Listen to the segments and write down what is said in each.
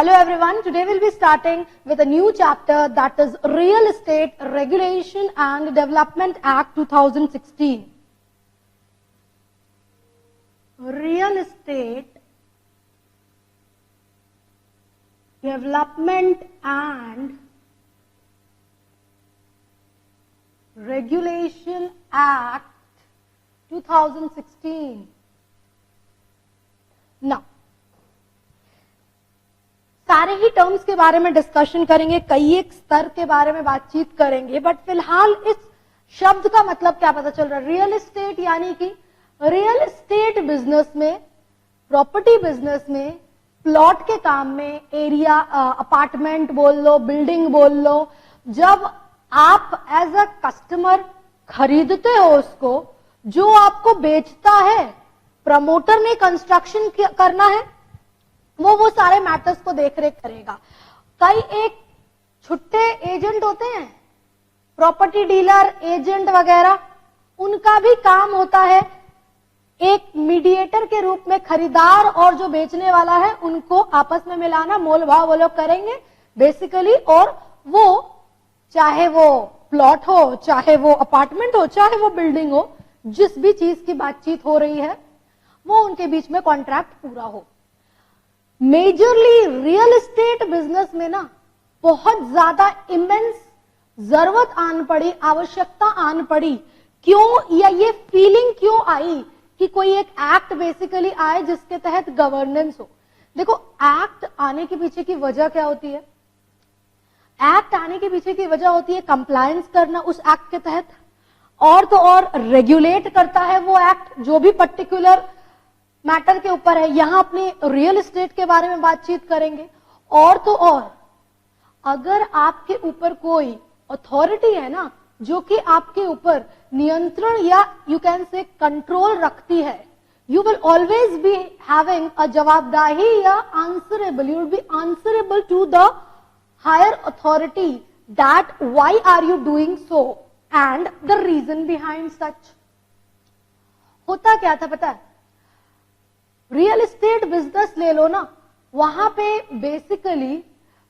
Hello everyone, today we'll be starting with a new chapter, that is Real Estate Regulation and Development Act 2016. Real Estate Development and Regulation Act 2016. Now, सारे ही terms के बारे में discussion करेंगे, कई एक स्तर के बारे में बातचीत करेंगे, बट फिलहाल इस शब्द का मतलब क्या पता चल रहा है। रियल एस्टेट यानी कि रियल एस्टेट बिजनेस में, प्रॉपर्टी बिजनेस में, प्लॉट के काम में, एरिया, अपार्टमेंट बोल लो, बिल्डिंग बोल लो, जब आप एज अ कस्टमर खरीदते हो उसको, जो आपको बेचता है, प्रमोटर ने कंस्ट्रक्शन करना है, वो सारे मैटर्स को देखरेख करेगा। कई एक छुट्टे एजेंट होते हैं, प्रॉपर्टी डीलर, एजेंट वगैरह, उनका भी काम होता है एक मीडिएटर के रूप में खरीदार और जो बेचने वाला है उनको आपस में मिलाना, मोल भाव वो लोग करेंगे बेसिकली। और वो चाहे वो प्लॉट हो, चाहे वो अपार्टमेंट हो, चाहे वो बिल्डिंग हो, जिस भी चीज की बातचीत हो रही है वो उनके बीच में कॉन्ट्रैक्ट पूरा हो। मेजरली रियल एस्टेट बिजनेस में ना बहुत ज्यादा इमेंस जरूरत आन पड़ी, आवश्यकता आन पड़ी। क्यों, या ये फीलिंग क्यों आई कि कोई एक एक्ट बेसिकली आए जिसके तहत गवर्नेंस हो। देखो, एक्ट आने के पीछे की वजह क्या होती है? एक्ट आने के पीछे की वजह होती है कंप्लायंस करना उस एक्ट के तहत, और तो और रेगुलेट करता है वो एक्ट जो भी पर्टिकुलर मैटर के ऊपर है। यहां अपने रियल एस्टेट के बारे में बातचीत करेंगे। और तो और अगर आपके ऊपर कोई अथॉरिटी है ना जो कि आपके ऊपर नियंत्रण या यू कैन से कंट्रोल रखती है, you will always be having a जवाबदेही या answerable, you will be answerable to the higher authority that why are you doing so and the reason behind such. होता क्या था पता है? रियल एस्टेट बिजनेस ले लो ना, वहां पे बेसिकली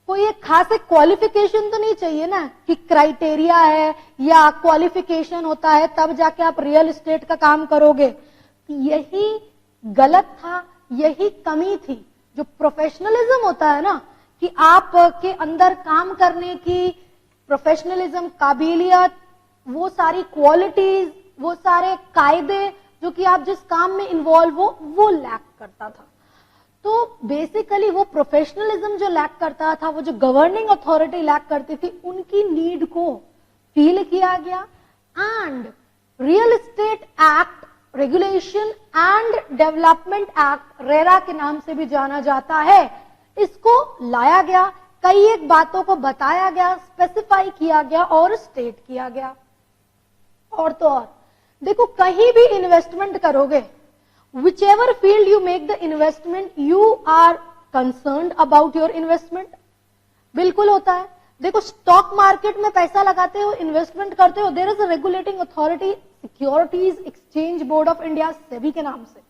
कोई एक खास एक क्वालिफिकेशन तो नहीं चाहिए ना कि क्राइटेरिया है या क्वालिफिकेशन होता है तब जाके आप रियल एस्टेट का काम करोगे। यही गलत था, यही कमी थी। जो प्रोफेशनलिज्म होता है ना, कि आप के अंदर काम करने की प्रोफेशनलिज्म, काबिलियत, वो सारी क्वालिटीज, वो सारे कायदे जो कि आप जिस काम में इन्वॉल्व हो, वो लैक करता था। तो बेसिकली वो प्रोफेशनलिज्म जो लैक करता था, वो जो गवर्निंग अथॉरिटी लैक करती थी, उनकी नीड को फील किया गया and real estate act, regulation and development act, RERA के नाम से भी जाना जाता है, इसको लाया गया। कई एक बातों को बताया गया, स्पेसिफाई किया गया और स्टेट किया गया। और तो और देखो, कहीं भी इन्वेस्टमेंट करोगे, whichever field you make the investment, you are concerned about your investment। बिल्कुल होता है। देखो, स्टॉक मार्केट में पैसा लगाते हो, इन्वेस्टमेंट करते हो, there is a regulating authority, securities exchange board of India, SEBI के नाम से।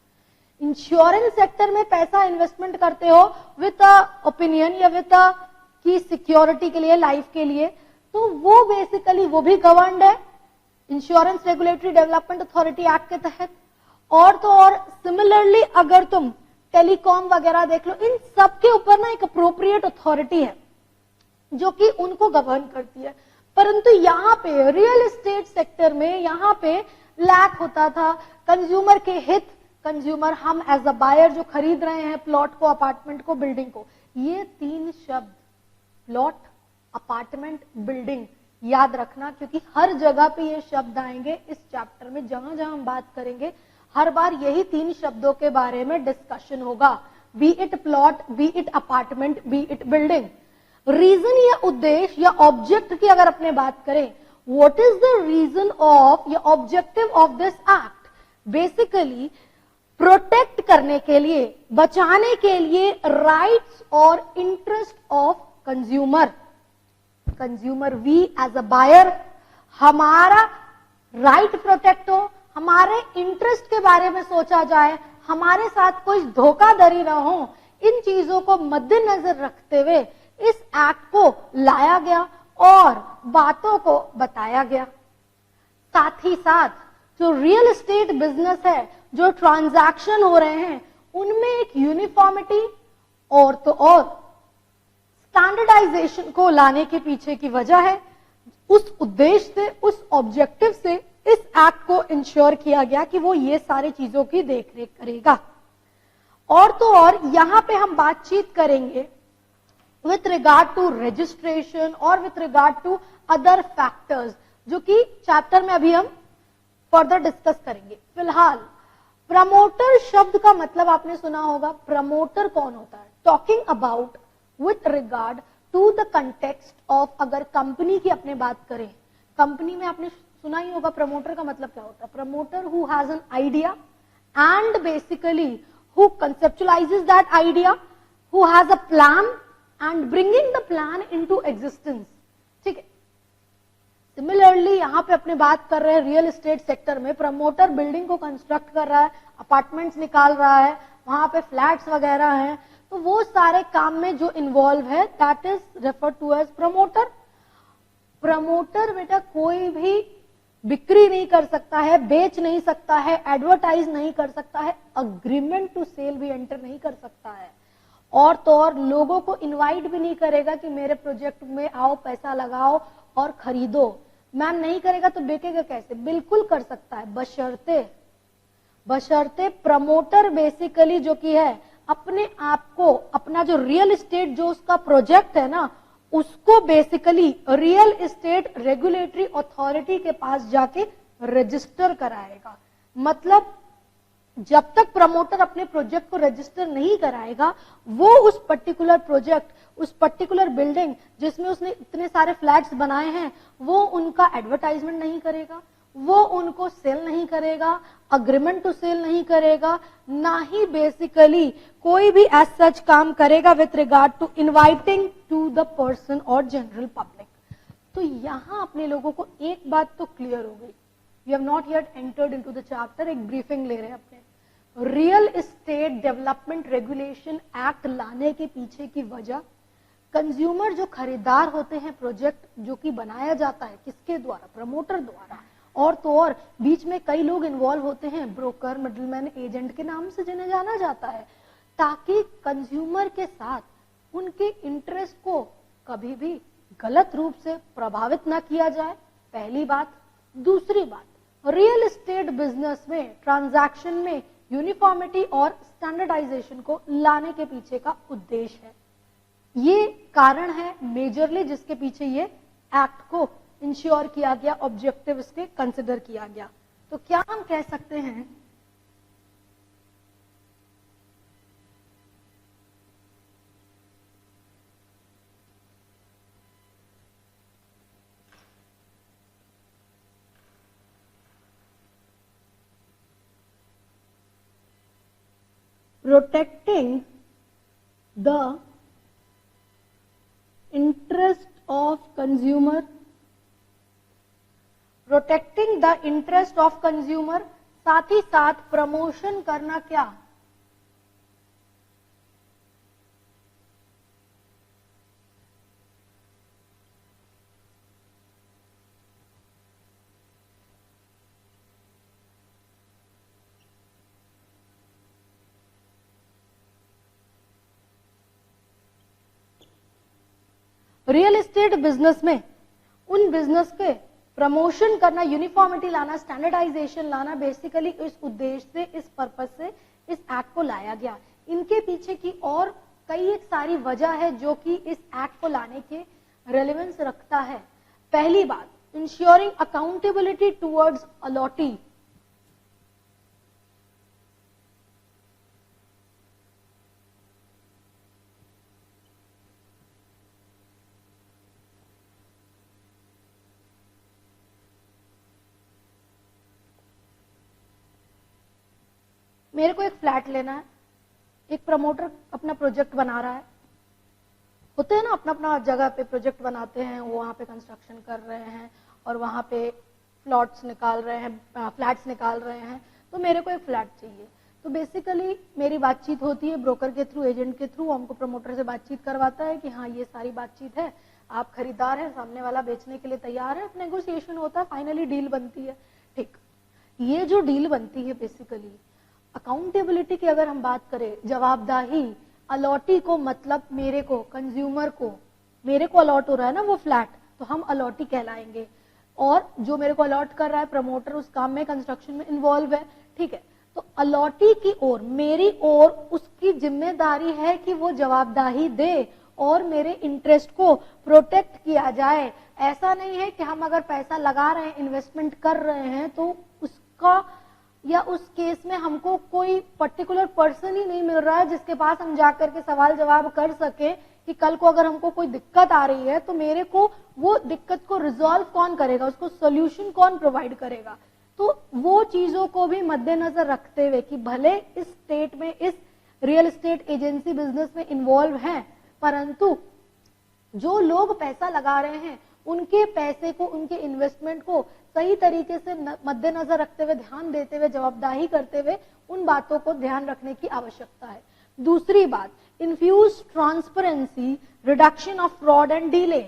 इंश्योरेंस सेक्टर में पैसा इन्वेस्टमेंट करते हो विद ओपिनियन या विद की सिक्योरिटी के लिए, लाइफ के लिए, तो वो बेसिकली वो भी गवर्नड है insurance regulatory development authority act के तहत। और तो और सिमिलरली अगर तुम टेलीकॉम वगैरह देख लो, इन सब के ऊपर ना एक अप्रोप्रिएट अथॉरिटी है जो कि उनको गवर्न करती है। परंतु यहाँ पे रियल एस्टेट सेक्टर में यहाँ पे लैक होता था कंज्यूमर के हित, कंज्यूमर, हम एज अ बायर जो खरीद रहे हैं प्लॉट को, अपार्टमेंट को, बिल्डिंग को, ये तीन शब्द प्लॉट, अपार्टमेंट, बिल्डिंग याद रखना, क्योंकि हर जगह पे ये शब्द आएंगे इस चैप्टर में। जहां जहां हम बात करेंगे हर बार यही तीन शब्दों के बारे में डिस्कशन होगा, be it plot, be it apartment, be it building. Reason या उद्देश्य या ऑब्जेक्ट की अगर अपने बात करें, what is the reason of या objective of this act? Basically protect करने के लिए, बचाने के लिए राइट्स और interest of consumer. Consumer, we as a buyer, हमारा राइट प्रोटेक्ट हो, हमारे इंटरेस्ट के बारे में सोचा जाए, हमारे साथ कोई धोखाधड़ी ना हो इन चीजों को मद्देनजर रखते हुए इस एक्ट को लाया गया और बातों को बताया गया। साथ ही साथ जो रियल एस्टेट बिजनेस है, जो ट्रांजैक्शन हो रहे हैं, उनमें एक यूनिफॉर्मिटी और तो और स्टैंडर्डाइजेशन को लाने के पीछे की वजह है, उस उद्देश्य से, उस ऑब्जेक्टिव से इस एक्ट को इंश्योर किया गया कि वो ये सारी चीजों की देखरेख करेगा। और तो और यहां पे हम बातचीत करेंगे विथ रिगार्ड टू रजिस्ट्रेशन और with regard to other factors, जो कि चैप्टर में अभी हम फर्दर डिस्कस करेंगे। फिलहाल प्रमोटर शब्द का मतलब आपने सुना होगा। प्रमोटर कौन होता है? Talking about with regard to the context of, अगर कंपनी की अपने बात करें, कंपनी में आपने सुना ही होगा प्रमोटर का मतलब क्या होता है। Promoter who has an idea and basically who conceptualises that idea, who has a plan and bringing the plan into existence. ठीक है। सिमिलरली यहां पे अपने बात कर रहे हैं रियल एस्टेट सेक्टर में, प्रमोटर बिल्डिंग को कंस्ट्रक्ट कर रहा है, अपार्टमेंट्स निकाल रहा है, वहां पे फ्लैट्स वगैरह हैं, तो वो सारे काम में जो इन्वॉल्व है that is refer to as promoter. Promoter बेटा कोई भी बिक्री नहीं कर सकता है, बेच नहीं सकता है, एडवर्टाइज नहीं कर सकता है, अग्रीमेंट टू सेल भी एंटर नहीं कर सकता है, और तो और लोगों को इनवाइट भी नहीं करेगा कि मेरे प्रोजेक्ट में आओ, पैसा लगाओ और खरीदो। मैम नहीं करेगा तो बेचेगा कैसे? बिल्कुल कर सकता है, बशर्ते प्रमोटर बेसिकली जो कि है अपने आप को, अपना जो रियल एस्टेट जो उसका प्रोजेक्ट है ना, उसको basically real estate regulatory authority के पास जाके रजिस्टर कराएगा। मतलब जब तक प्रमोटर अपने प्रोजेक्ट को रजिस्टर नहीं कराएगा, वो उस पर्टिकुलर प्रोजेक्ट, उस पर्टिकुलर बिल्डिंग जिसमें उसने इतने सारे फ्लैट्स बनाए हैं, वो उनका एडवर्टाइजमेंट नहीं करेगा, वो उनको सेल नहीं करेगा, अग्रीमेंट टू सेल नहीं करेगा, ना ही बेसिकली कोई भी एज सच काम करेगा with regard to inviting to the person और जनरल पब्लिक। तो यहां अपने लोगों को एक बात तो क्लियर हो गई, we have not yet entered into the chapter, एक ब्रीफिंग ले रहे हैं अपने। Real estate development regulation act लाने के पीछे की वजह, कंज्यूमर जो खरीदार होते हैं, प्रोजेक्ट जो कि बनाया जाता है किसके द्वारा? प्रमोटर द्वारा, और तो और बीच में कई लोग इन्वॉल्व होते हैं, ब्रोकर, मिडलमैन, एजेंट के नाम से जिन्हें जाना जाता है, ताकि कंज्यूमर के साथ उनके इंटरेस्ट को कभी भी गलत रूप से प्रभावित ना किया जाए, पहली बात। दूसरी बात, रियल एस्टेट बिजनेस में, ट्रांजैक्शन में यूनिफॉर्मिटी और स्टैंडर्डाइजेशन को लाने के पीछे का उद्देश्य है। ये कारण है मेजरली जिसके पीछे ये एक्ट को इंश्योर किया गया, ऑब्जेक्टिव इसके कंसिडर किया गया। तो क्या हम कह सकते हैं protecting the interest of consumer, protecting the interest of consumer, साथ ही साथ प्रमोशन करना क्या? रियल एस्टेट बिजनेस में उन बिजनेस के प्रमोशन करना, यूनिफॉर्मिटी लाना, स्टैंडर्डाइजेशन लाना, बेसिकली इस उद्देश्य से, इस पर्पस से इस एक्ट को लाया गया। इनके पीछे की और कई एक सारी वजह है जो कि इस एक्ट को लाने के रेलेवेंस रखता है। पहली बात, इंश्योरिंग अकाउंटेबिलिटी टुवर्ड्स अलॉटी। मेरे को एक फ्लैट लेना है, एक प्रमोटर अपना प्रोजेक्ट बना रहा है, होते हैं ना अपना अपना जगह पे प्रोजेक्ट बनाते हैं, वो वहां पे कंस्ट्रक्शन कर रहे हैं और वहां पे फ्लैट्स निकाल रहे हैं, तो मेरे को एक फ्लैट चाहिए। तो बेसिकली मेरी बातचीत होती है ब्रोकर के थ्रू, एजेंट के थ्रू, हमको प्रमोटर से बातचीत करवाता है कि हाँ ये सारी बातचीत है, आप खरीदार हैं, सामने वाला बेचने के लिए तैयार है, नेगोशिएशन होता है, फाइनली डील बनती है। ठीक, ये जो डील बनती है बेसिकली अकाउंटेबिलिटी की अगर हम बात करें, जवाबदाही, अलॉटी को मतलब मेरे को, कंज्यूमर को, मेरे को अलॉट हो रहा है ना वो फ्लैट, तो हम अलॉटी कहलाएंगे, और जो मेरे को अलॉट कर रहा है प्रमोटर उस काम में, कंस्ट्रक्शन में इन्वॉल्व है। ठीक है, तो अलॉटी की ओर, मेरी ओर उसकी जिम्मेदारी है कि वो जवाबदाही दे और मेरे इंटरेस्ट को प्रोटेक्ट किया जाए। ऐसा नहीं है कि हम अगर पैसा लगा रहे हैं, इन्वेस्टमेंट कर रहे हैं, तो उसका या उस केस में हमको कोई पर्टिकुलर पर्सन ही नहीं मिल रहा है जिसके पास हम जाकर के सवाल जवाब कर सके कि कल को अगर हमको कोई दिक्कत आ रही है तो मेरे को वो दिक्कत को रिजॉल्व कौन करेगा, उसको सोल्यूशन कौन प्रोवाइड करेगा। तो वो चीजों को भी मद्देनजर रखते हुए कि भले इस स्टेट में, इस रियल एस्टेट एजेंसी बिजनेस में इन्वॉल्व हैं, परंतु जो लोग पैसा लगा रहे हैं उनके पैसे को, उनके इन्वेस्टमेंट को सही तरीके से मद्देनजर रखते हुए, ध्यान देते हुए, जवाबदाही करते हुए उन बातों को ध्यान रखने की आवश्यकता है। दूसरी बात, infuse transparency, reduction of fraud and delay.